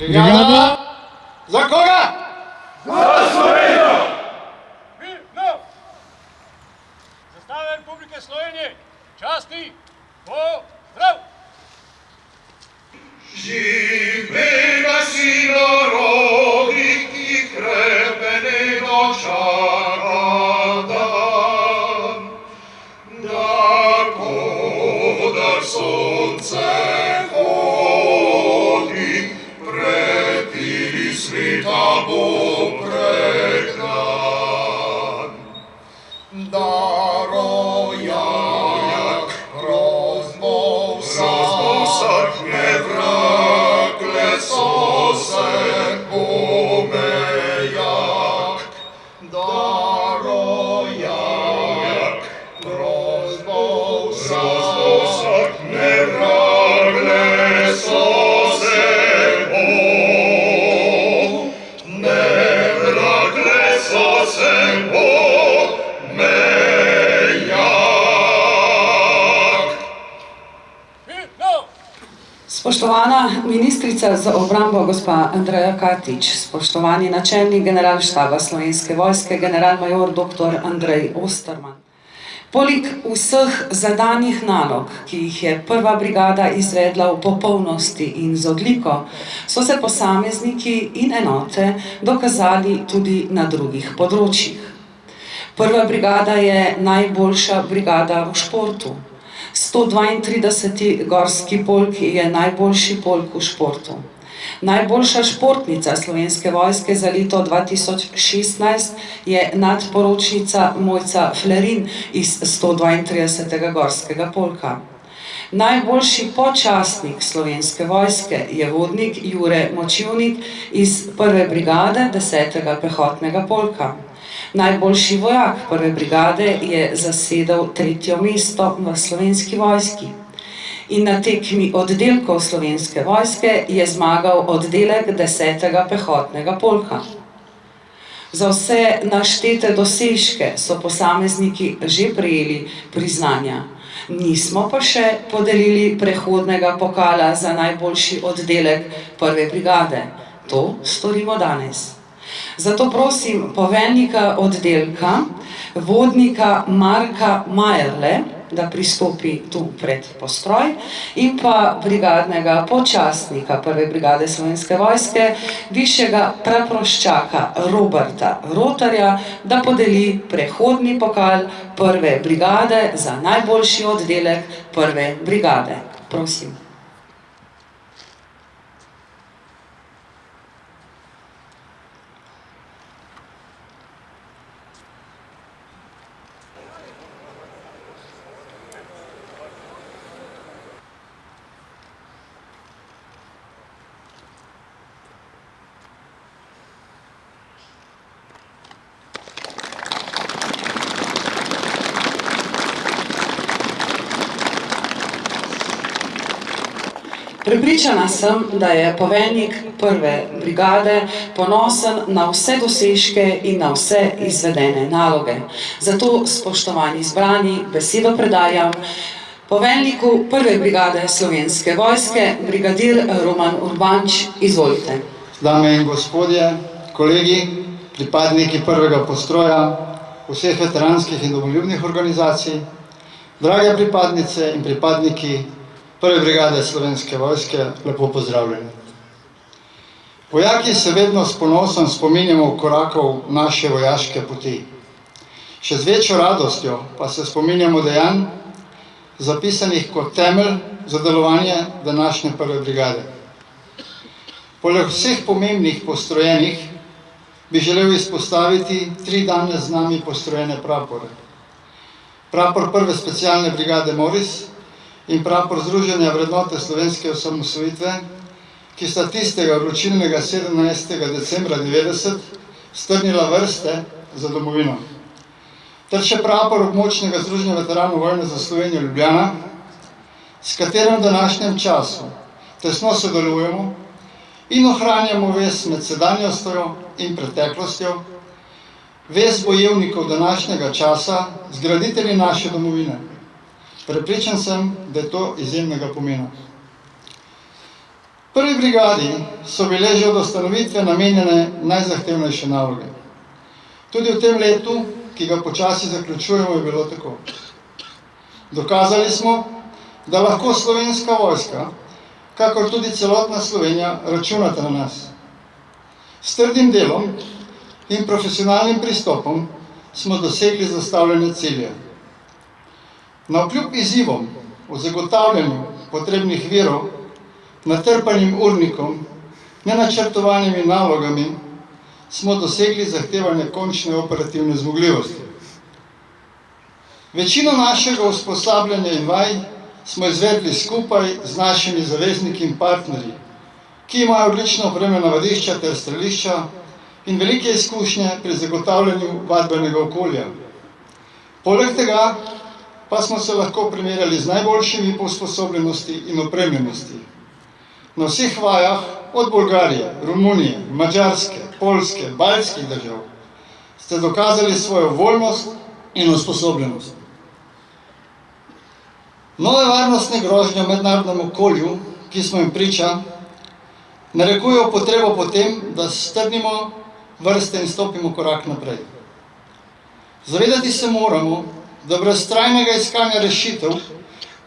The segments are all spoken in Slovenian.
Brigada! Za koga? Za Slovenijo! Mirno! Zastava Republike Slovenije, časti, pozdrav! Živega sinorodnik, ki krepenega čaka dan, da kodar sonce hodi, prepili sveta bo pregnan. Da rojak rozbo vsak ne vrakle so se pomejak. Da rojak rozbo vsak ne vrakle so se ne vrakle so se Spoštovana ministrica za obrambo gospa Andreja Katič, spoštovani načelnik generalštaba Slovenske vojske, generalmajor dr. Andrej Osterman. Poleg vseh zadanih nalog, ki jih je prva brigada izvedla v popolnosti in z odliko, so se posamezniki in enote dokazali tudi na drugih področjih. Prva brigada je najboljša brigada v športu. 132. gorski polk je najboljši polk v športu. Najboljša športnica Slovenske vojske za leto 2016 je nadporočnica Mojca Flerin iz 132. gorskega polka. Najboljši počastnik Slovenske vojske je vodnik Jure Močivnik iz 1. brigade 10. pehotnega polka. Najboljši vojak 1. brigade je zasedel 3. mesto v Slovenski vojski. In na tekmi oddelkov Slovenske vojske je zmagal oddelek 10. pehotnega polka. Za vse naštete dosežke so posamezniki že prejeli priznanja. Nismo pa še podelili prehodnega pokala za najboljši oddelek 1. brigade. To storimo danes. Zato prosim poveljnika oddelka, vodnika Marka Majerle, da pristopi tu pred postroj, in pa brigadnega počastnika 1. brigade Slovenske vojske, višjega praproščaka Roberta Rotarja, da podeli prehodni pokal 1. brigade za najboljši oddelek 1. brigade. Prosim. Prepričana sem, da je poveljnik 1. brigade ponosen na vse dosežke in na vse izvedene naloge. Zato, spoštovani zbrani, besedo predajam poveljniku 1. brigade Slovenske vojske, brigadir Roman Urbanč. Izvolite. Dame in gospodje, kolegi, pripadniki 1. postroja, vseh veteranskih in domoljubnih organizacij, drage pripadnice in pripadniki 1. brigade Slovenske vojske, lepo pozdravljeni. Vojaki se vedno s ponosom spominjamo korakov naše vojaške poti. Še z večjo radostjo pa se spominjamo dejanj, zapisanih kot temelj za delovanje današnje 1. brigade. Poleg vseh pomembnih postrojenih bi želel izpostaviti 3 danes z nami postrojene prapore. Prapor 1. specialne brigade Moris in prapor Združenja vrednote slovenske osamosvojitve, ki sta tistega vročilnega 17. decembra 90 strnila vrste za domovino. Ter še prapor območnega Združenja veteranov vojne za Slovenijo Ljubljana, s katerim v današnjem času tesno sodelujemo in ohranjamo vez med sedanjostjo in preteklostjo, vez bojevnikov današnjega časa z graditelji naše domovine. Prepričan sem, da je to izjemnega pomena. Prvi brigadi so bile že od ustanovitve namenjene najzahtevnejše naloge. Tudi v tem letu, ki ga počasi zaključujemo, je bilo tako. Dokazali smo, da lahko Slovenska vojska, kakor tudi celotna Slovenija, računata na nas. S trdim delom in profesionalnim pristopom smo dosegli zastavljene cilje. Navkljub izzivom o zagotavljanju potrebnih virov, natrpanim urnikom, nenačrtovanimi nalogami, smo dosegli zahtevane končne operativne zmogljivosti. Večino našega usposabljanja in vaj smo izvedli skupaj z našimi zavezniki in partnerji, ki imajo odlično opremljena vadišča ter strelišča in velike izkušnje pri zagotavljanju vadbenega okolja. Poleg tega pa smo se lahko primerjali z najboljšimi po usposobljenosti in opremljenosti. Na vseh vajah od Bolgarije, Romunije, Madžarske, Poljske, baltskih držav ste dokazali svojo voljnost in usposobljenost. Nove varnostne grožnje v mednarodnem okolju, ki smo jim priča, narekujejo potrebo po tem, da strnimo vrste in stopimo korak naprej. Zavedati se moramo, da brez trajnega iskanja rešitev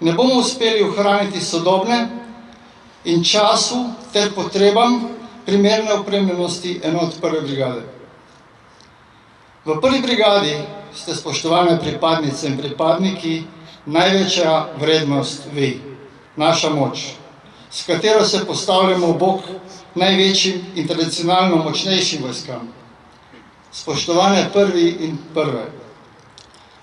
ne bomo uspeli ohraniti sodobne in času ter potrebam primerne opremljenosti enot prve brigade. V prvi brigadi ste, spoštovane pripadnice in pripadniki, največja vrednost vi, naša moč, s katero se postavljamo v bok največjim in tradicionalno močnejšim vojskam. Spoštovane prvi in prve,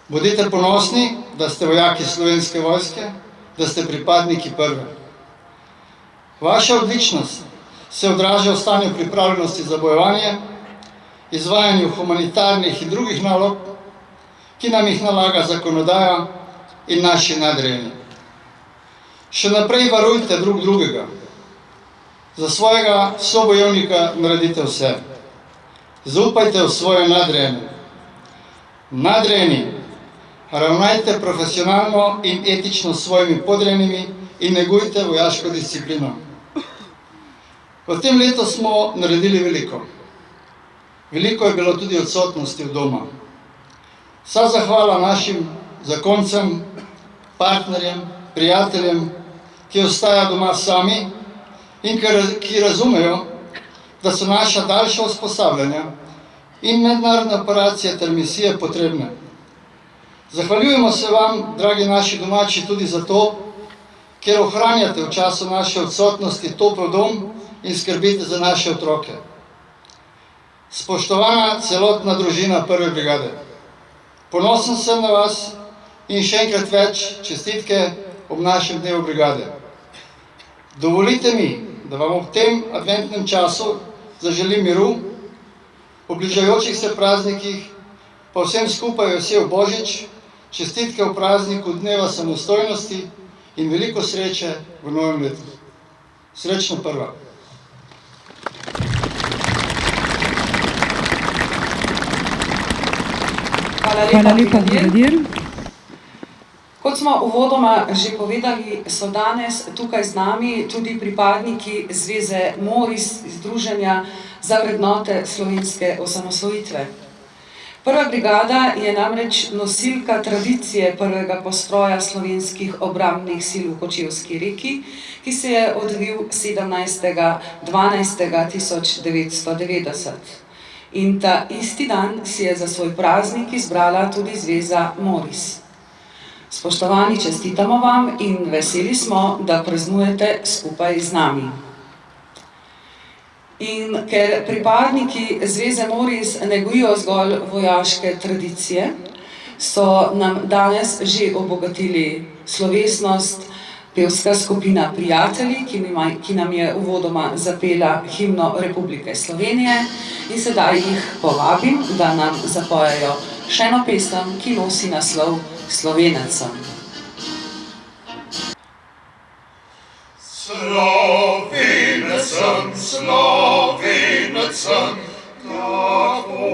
bodite ponosni, da ste vojaki Slovenske vojske, da ste pripadniki prve. Vaša odličnost se odraža v stanju pripravljenosti za bojevanje, izvajanju humanitarnih in drugih nalog, ki nam jih nalaga zakonodaja in naši nadrejeni. Še naprej varujte drug drugega. Za svojega sobojevnika naredite vse. Zaupajte v svoje nadrejene. Nadrejeni, ravnajte profesionalno in etično s svojimi podrejenimi in negujte vojaško disciplino. V tem letu smo naredili veliko. Veliko je bilo tudi odsotnosti od doma. Vsa zahvala našim zakoncem, partnerjem, prijateljem, ki ostajajo doma sami in ki razumejo, da so naša daljša usposabljanja in mednarodne operacije ter misije potrebne. Zahvaljujemo se vam, dragi naši domači, tudi zato, ker ohranjate v času naše odsotnosti topel dom in skrbite za naše otroke. Spoštovana celotna družina prve brigade, ponosen sem na vas in še enkrat več čestitke ob našem dnevu brigade. Dovolite mi, da vam ob tem adventnem času zaželim miru, v bližajočih se praznikih, pa vsem skupaj vesel Božič, čestitke v prazniku dneva samostojnosti in veliko sreče v novem letu. Srečno prva! Hvala lepa, brigadir. Kot smo uvodoma že povedali, so danes tukaj z nami tudi pripadniki Zveze Moris, Združenja za vrednote slovenske osamosvojitve. Prva brigada je namreč nosilka tradicije prvega postroja slovenskih obrambnih sil v Kočevski Reki, ki se je odvil 17.12.1990. In ta isti dan si je za svoj praznik izbrala tudi Zveza Moris. Spoštovani, čestitamo vam in veseli smo, da praznujete skupaj z nami. In ker pripadniki Zveze Moris negujejo zgolj vojaške tradicije, so nam danes že obogatili slovesnost pevska skupina Prijatelji, ki nam je uvodoma zapela himno Republike Slovenije, in sedaj jih povabim, da nam zapojejo še eno pesem, ki nosi naslov Slovenecem. Slovenecem, Slovenecem, tako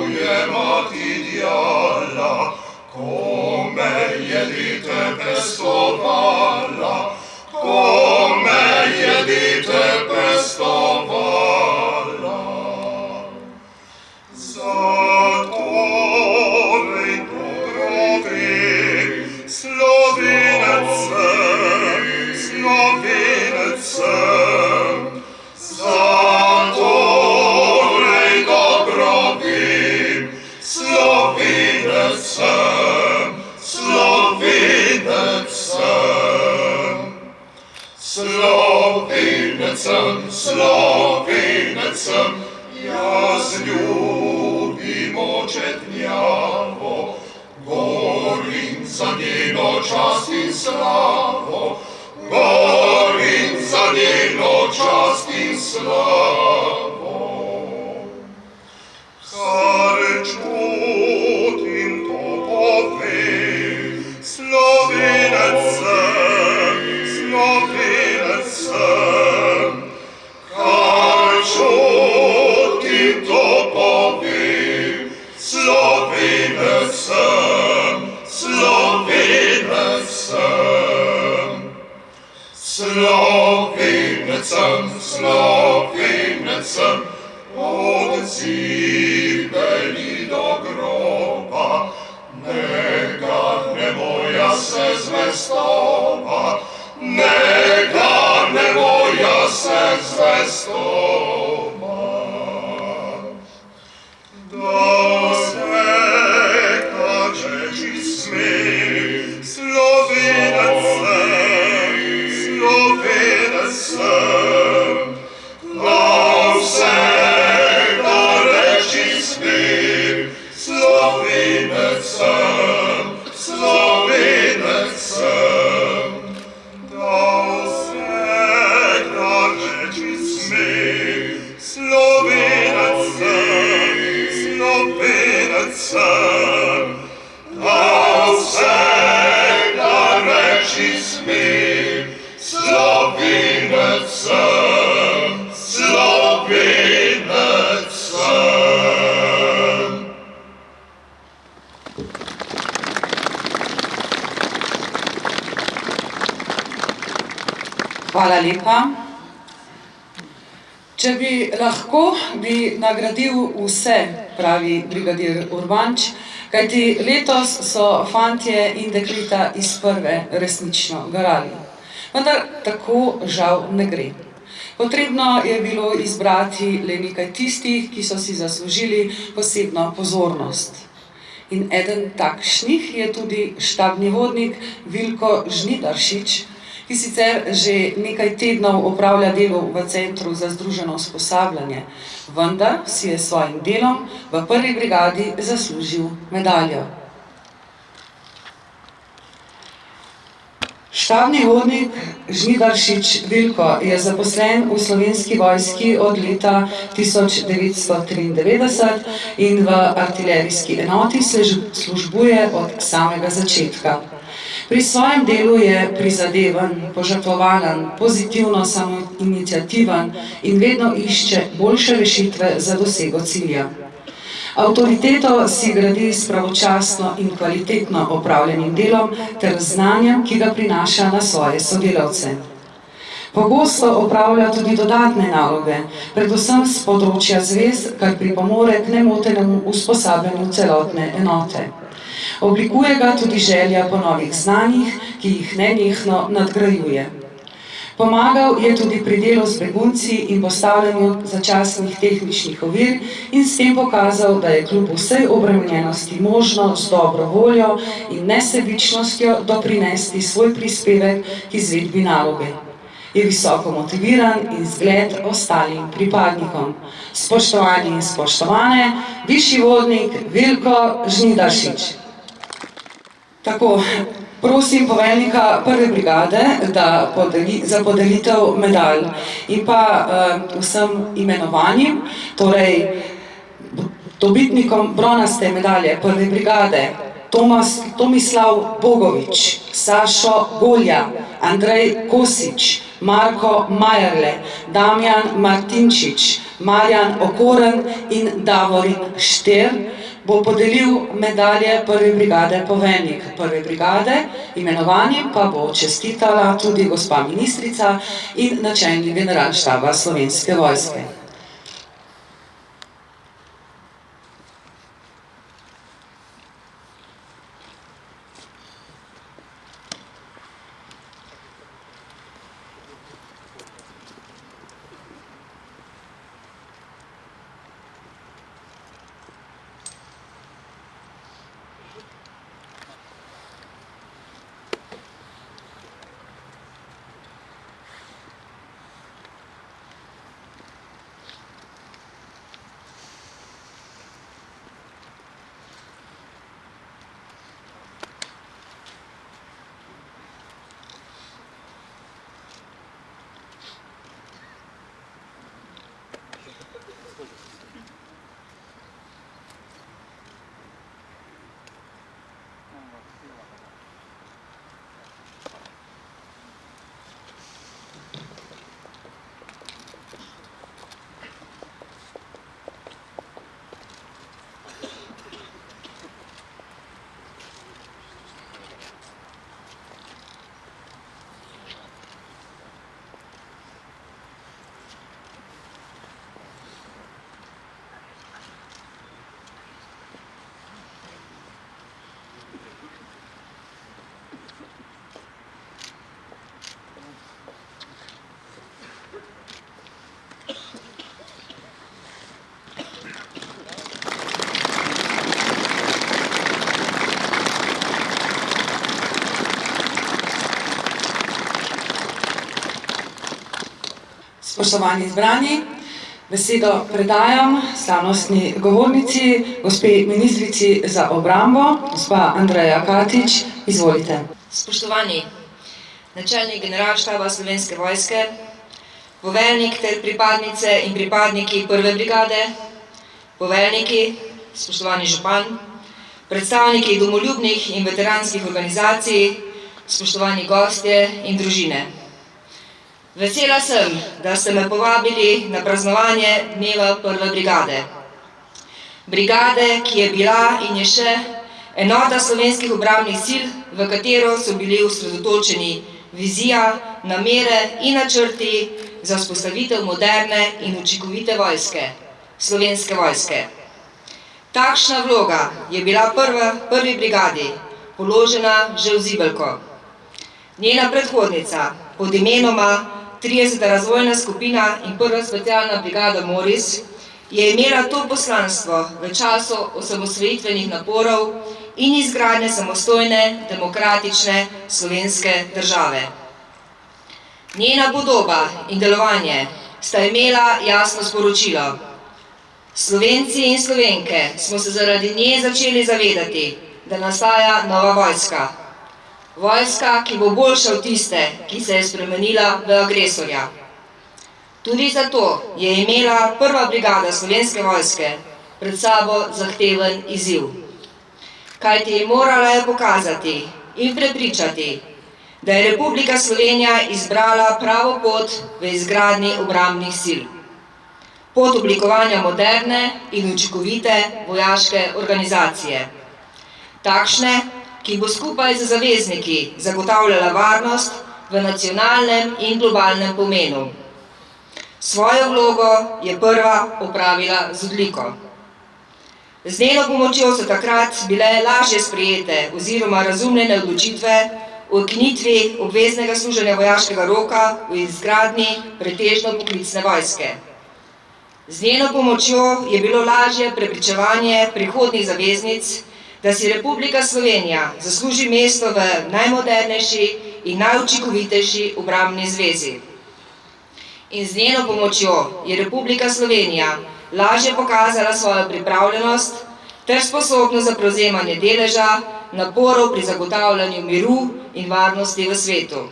je mati djala, ko me je dite pestovala, ko me je dite Zatorej dobrovi, slovenecem, slovenecem. Zatorej dobrovi, slovenecem, slovenecem. Slovenecem, slovenecem, jaz ljubim očetnjavo, govorim za njeno čast in slavo, govorim za njeno čast in slavo. Kar čutim, to povem, slovenecem, slovenecem. Kar čutim, to povem, slovenecem, slovenecem. Slovenecem, slovenecem, od zibeli do groba, ne gane moja se zvestova, ne gane moja se zvestova. Da se kaže čist smeh, slovenecem, slovenecem. Da se reči smeh, slovenecem, slovenecem. Da se reči smeh, slovenecem, slovenecem. Da se reči smeh, slovenecem, slovenecem. Hvala lepa. Če bi lahko, bi nagradil vse, pravi brigadir Urbanč, kajti letos so fantje in dekleta iz prve resnično garali. Vendar tako žal ne gre. Potrebno je bilo izbrati le nekaj tistih, ki so si zaslužili posebno pozornost. In eden takšnih je tudi štabni vodnik Vilko Žnidaršič, ki sicer že nekaj tednov opravlja delo v Centru za združeno usposabljanje, vendar si je s svojim delom v prvi brigadi zaslužil medaljo. Štabni vodnik Žnidaršič Vilko je zaposlen v Slovenski vojski od leta 1993 in v artilerijski enoti službuje od samega začetka. Pri svojem delu je prizadevan, požrtvovalen, pozitivno samoiniciativen in vedno išče boljše rešitve za dosego cilja. Avtoriteto si gradi s pravočasno in kvalitetno opravljenim delom ter znanjem, ki ga prinaša na svoje sodelavce. Pogosto opravlja tudi dodatne naloge, predvsem s področja zvez, kar pripomore k nemotenemu usposabljanju celotne enote. Oblikuje ga tudi želja po novih znanjih, ki jih nenehno nadgrajuje. Pomagal je tudi pri delu z begunci in postavljanju začasnih tehničnih ovir in s tem pokazal, da je kljub vsej obremenjenosti možno z dobro voljo in nesebičnostjo doprinesti svoj prispevek k izvedbi naloge. Je visoko motiviran in zgled ostalim pripadnikom. Spoštovani in spoštovane, višji vodnik Vilko Žnidaršič. Tako, prosim poveljnika prve brigade, da za podelitev medalj in pa vsem imenovanim, torej dobitnikom bronaste medalje prve brigade, Tomislav Bogovič, Sašo Golja, Andrej Kosič, Marko Majerle, Damjan Martinčič, Marjan Okoren in Davorin Šter, bo podelil medalje prve brigade poveljnik prve brigade, imenovanjem pa bo čestitala tudi gospa ministrica in načelnik generalštaba Slovenske vojske. Spoštovani izbrani, besedo predajam slavnostni govornici, gospe ministrici za obrambo, gospa Andreja Katič, izvolite. Spoštovani, načelnik generalštaba Slovenske vojske, poveljnik ter pripadnice in pripadniki prve brigade, poveljniki, spoštovani župan, predstavniki domoljubnih in veteranskih organizacij, spoštovani gostje in družine. Vesela sem, da ste me povabili na praznovanje dneva prve brigade. Brigade, ki je bila in je še enota slovenskih obrambnih sil, v katero so bili osredotočeni vizija, namere in načrti za vzpostavitev moderne in učinkovite vojske, Slovenske vojske. Takšna vloga je bila prvi brigadi položena že v zibelko. Njena predhodnica pod imenoma 30. razvojna skupina in prva specialna brigada Moris je imela to poslanstvo v času osamosvojitvenih naporov in izgradnje samostojne, demokratične slovenske države. Njena podoba in delovanje sta imela jasno sporočilo. Slovenci in Slovenke smo se zaradi nje začeli zavedati, da nastaja nova vojska. Vojska, ki bo boljša od tiste, ki se je spremenila v agresorja. Tudi zato je imela prva brigada Slovenske vojske pred sabo zahteven izziv. Kajti morala je pokazati in prepričati, da je Republika Slovenija izbrala pravo pot v izgradnji obrambnih sil. Pot oblikovanja moderne in učinkovite vojaške organizacije. Takšne, ki bo skupaj z zavezniki zagotavljala varnost v nacionalnem in globalnem pomenu. Svojo vlogo je prva opravila z odliko. Z njeno pomočjo so takrat bile lažje sprejete oziroma razumljene odločitve o ukinitvi obveznega služenja vojaškega roka v izgradnji pretežno poklicne vojske. Z njeno pomočjo je bilo lažje prepričevanje prihodnjih zaveznic, da si Republika Slovenija zasluži mesto v najmodernejši in najučinkovitejši obrambni zvezi. In z njeno pomočjo je Republika Slovenija lažje pokazala svojo pripravljenost ter sposobnost za prevzemanje deleža naporov pri zagotavljanju miru in varnosti v svetu.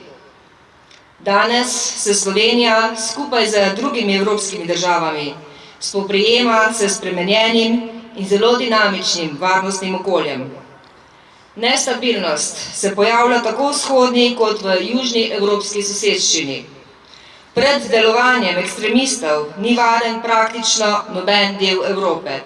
Danes se Slovenija skupaj z drugimi evropskimi državami spoprijema s spremenjenim in zelo dinamičnim varnostnim okoljem. Nestabilnost se pojavlja tako v vzhodni kot v južni evropski soseščini. Pred delovanjem ekstremistov ni varen praktično noben del Evrope.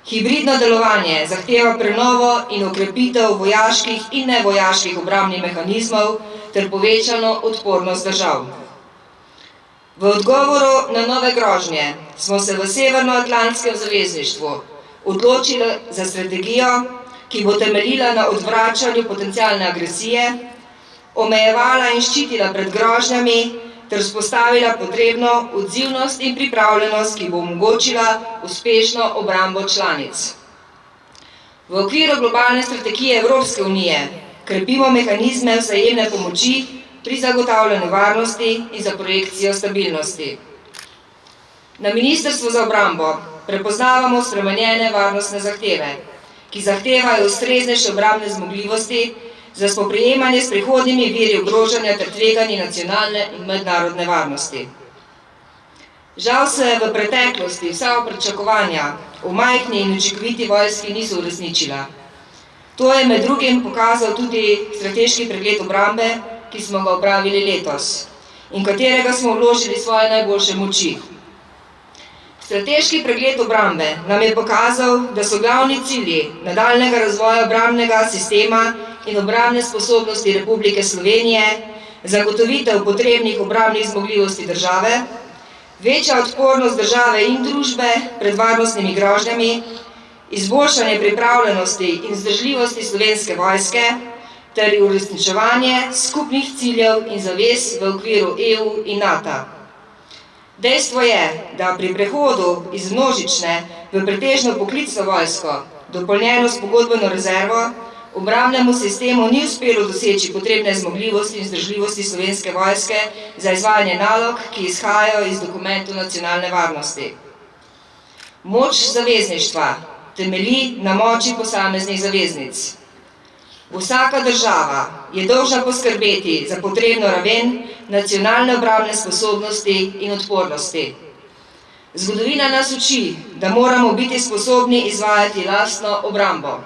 Hibridno delovanje zahteva prenovo in okrepitev vojaških in nevojaških obrambnih mehanizmov ter povečano odpornost držav. V odgovoru na nove grožnje smo se v Severnoatlantskem zavezništvu odločili za strategijo, ki bo temeljila na odvračanju potencialne agresije, omejevala in ščitila pred grožnjami ter vzpostavila potrebno odzivnost in pripravljenost, ki bo omogočila uspešno obrambo članic. V okviru globalne strategije Evropske unije krepimo mehanizme vzajemne pomoči pri zagotavljanju varnosti in za projekcijo stabilnosti. Na Ministrstvu za obrambo prepoznavamo spremenjene varnostne zahteve, ki zahtevajo ustreznejše obrambne zmogljivosti za spoprijemanje s prihodnjimi viri ogrožanja ter tveganji nacionalne in mednarodne varnosti. Žal se v preteklosti vsa pričakovanja o majhni in učinkoviti vojski niso uresničila. To je med drugim pokazal tudi strateški pregled obrambe, ki smo ga opravili letos in katerega smo vložili svoje najboljše moči. Strateški pregled obrambe nam je pokazal, da so glavni cilji nadaljnjega razvoja obrambnega sistema in obrambne sposobnosti Republike Slovenije, zagotovitev potrebnih obrambnih zmogljivosti države, večja odpornost države in družbe pred varnostnimi grožnjami, izboljšanje pripravljenosti in vzdržljivosti Slovenske vojske ter uresničevanje skupnih ciljev in zavez v okviru EU in NATO. Dejstvo je, da pri prehodu iz množične v pretežno poklicno vojsko, dopolnjeno s pogodbeno rezervo, obrambnemu sistemu ni uspelo doseči potrebne zmogljivosti in zdržljivosti Slovenske vojske za izvajanje nalog, ki izhajajo iz dokumentov nacionalne varnosti. Moč zavezništva temelji na moči posameznih zaveznic. Vsaka država je dolžna poskrbeti za potrebno raven nacionalne obrambne sposobnosti in odpornosti. Zgodovina nas uči, da moramo biti sposobni izvajati lastno obrambo.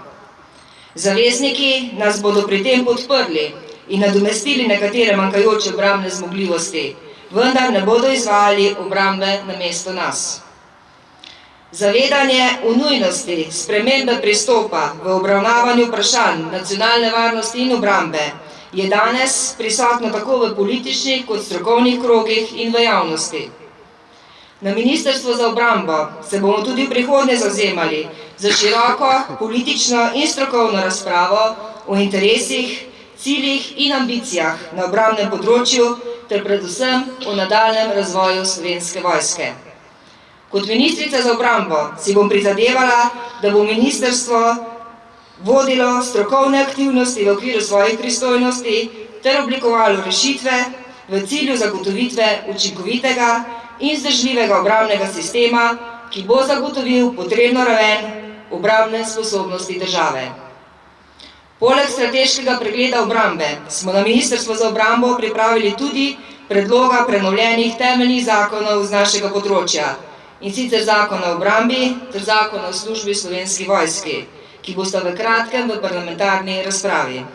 Zavezniki nas bodo pri tem podprli in nadomestili nekatere manjkajoče obrambne zmogljivosti, vendar ne bodo izvajali obrambe namesto nas. Zavedanje o nujnosti spremembe pristopa v obravnavanju vprašanj nacionalne varnosti in obrambe je danes prisotno tako v političnih kot strokovnih krogih in v javnosti. Na Ministrstvu za obrambo se bomo tudi v prihodnje zavzemali za široko politično in strokovno razpravo o interesih, ciljih in ambicijah na obrambnem področju ter predvsem o nadaljnjem razvoju Slovenske vojske. Kot ministrica za obrambo si bom prizadevala, da bo ministrstvo vodilo strokovne aktivnosti v okviru svojih pristojnosti ter oblikovalo rešitve v cilju zagotovitve učinkovitega in vzdržljivega obrambnega sistema, ki bo zagotovil potrebno raven obrambne sposobnosti države. Poleg strateškega pregleda obrambe smo na Ministrstvu za obrambo pripravili tudi predloga prenovljenih temeljnih zakonov z našega področja, in sicer Zakon o obrambi ter Zakon o službi v Slovenski vojski, ki bosta v kratkem v parlamentarni razpravi.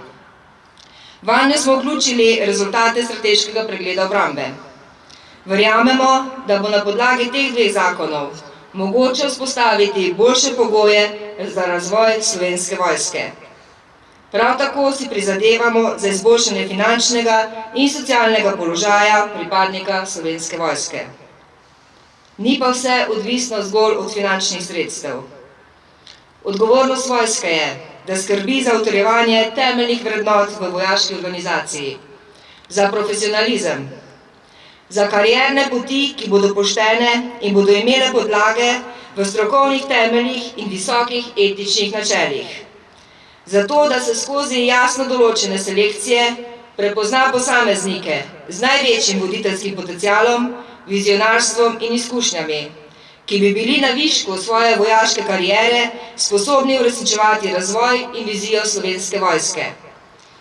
Vanje smo vključili rezultate strateškega pregleda obrambe. Verjamemo, da bo na podlagi teh dveh zakonov mogoče vzpostaviti boljše pogoje za razvoj Slovenske vojske. Prav tako si prizadevamo za izboljšanje finančnega in socialnega položaja pripadnika Slovenske vojske. Ni pa vse odvisno zgolj od finančnih sredstev. Odgovornost vojske je, da skrbi za utrjevanje temeljnih vrednot v vojaški organizaciji, za profesionalizem, za karierne poti, ki bodo poštene in bodo imele podlage v strokovnih temeljih in visokih etičnih načelih. Zato, da se skozi jasno določene selekcije prepozna posameznike z največjim voditeljskim potencialom, vizionarstvom in izkušnjami, ki bi bili na višku svoje vojaške kariere sposobni uresničevati razvoj in vizijo Slovenske vojske.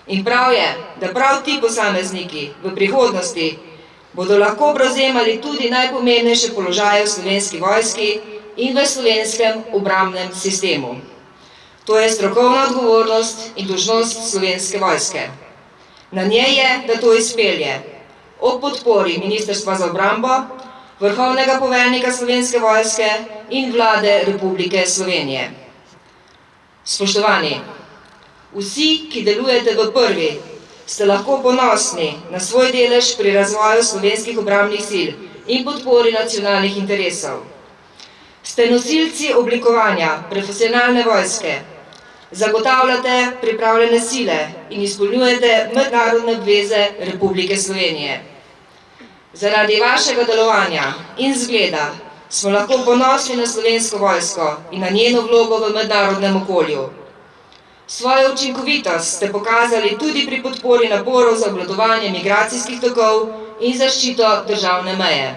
In prav je, da prav ti posamezniki v prihodnosti bodo lahko prevzemali tudi najpomembnejše položaje v Slovenski vojski in v slovenskem obrambnem sistemu. To je strokovna odgovornost in dolžnost Slovenske vojske. Na njej je, da to izpelje, ob podpori Ministrstva za obrambo, Vrhovnega poveljnika Slovenske vojske in Vlade Republike Slovenije. Spoštovani, vsi, ki delujete v prvi, ste lahko ponosni na svoj delež pri razvoju slovenskih obrambnih sil in podpori nacionalnih interesov. Ste nosilci oblikovanja profesionalne vojske, zagotavljate pripravljene sile in izpolnjujete mednarodne obveze Republike Slovenije. Zaradi vašega delovanja in zgleda smo lahko ponosni na Slovensko vojsko in na njeno vlogo v mednarodnem okolju. Svojo učinkovitost ste pokazali tudi pri podpori naporov za obvladovanje migracijskih tokov in zaščito državne meje.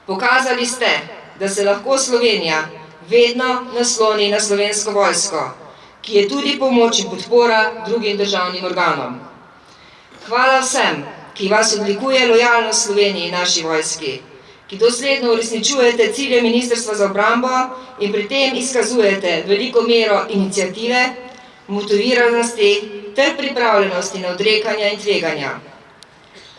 Pokazali ste, da se lahko Slovenija vedno nasloni na Slovensko vojsko, ki je tudi pomoč in podpora drugim državnim organom. Hvala vsem, ki vas odlikuje lojalnost Sloveniji in naši vojski, ki dosledno uresničujete cilje Ministrstva za obrambo in pri tem izkazujete veliko mero iniciative, motiviranosti ter pripravljenosti na odrekanja in tveganja.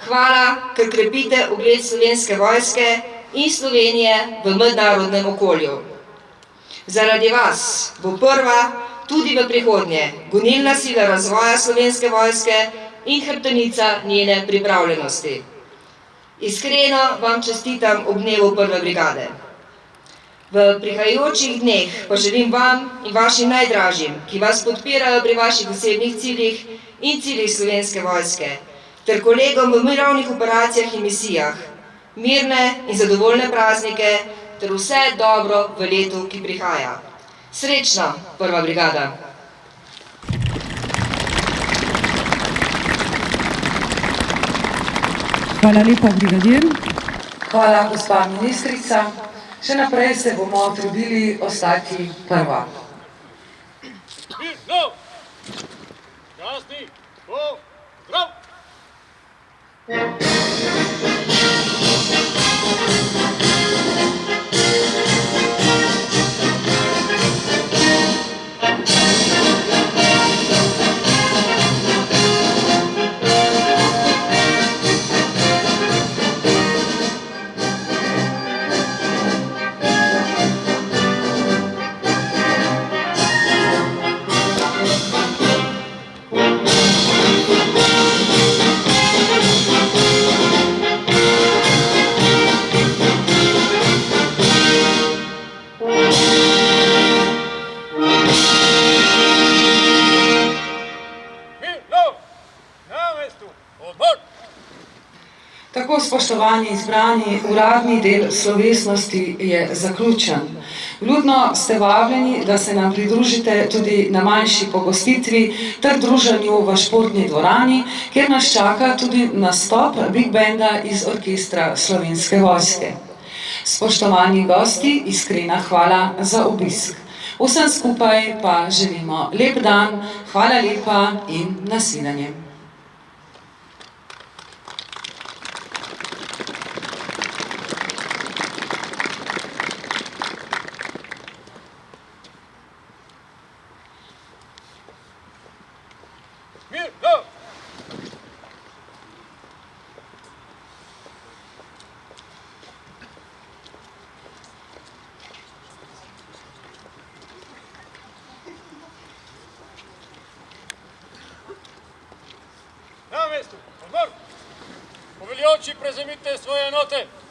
Hvala, ker krepite ugled Slovenske vojske in Slovenije v mednarodnem okolju. Zaradi vas bo prva tudi v prihodnje gonilna sila razvoja Slovenske vojske in hrbtenica njene pripravljenosti. Iskreno vam čestitam ob dnevu prve brigade. V prihajajočih dneh pa želim vam in vašim najdražjim, ki vas podpirajo pri vaših osebnih ciljih in ciljih Slovenske vojske, ter kolegom v mirovnih operacijah in misijah, mirne in zadovoljne praznike ter vse dobro v letu, ki prihaja. Srečno, prva brigada! Hvala lepa, brigadir. Hvala, gospa ministrica. Še naprej se bomo trudili ostati prva. Mirno! Častni, pozdrav! Mirno! Na mestu, odbor! Tako, spoštovani izbrani, uradni del slovesnosti je zaključen. Vljudno ste vabljeni, da se nam pridružite tudi na manjši pogostitvi ter druženju v športni dvorani, kjer nas čaka tudi nastop Big Banda iz orkestra Slovenske vojske. Spoštovani gosti, iskrena hvala za obisk. Vsem skupaj pa želimo lep dan, hvala lepa in nasvidenje. Mirno! Na mestu, odbor! Poveljoči, prezemite svoje enote!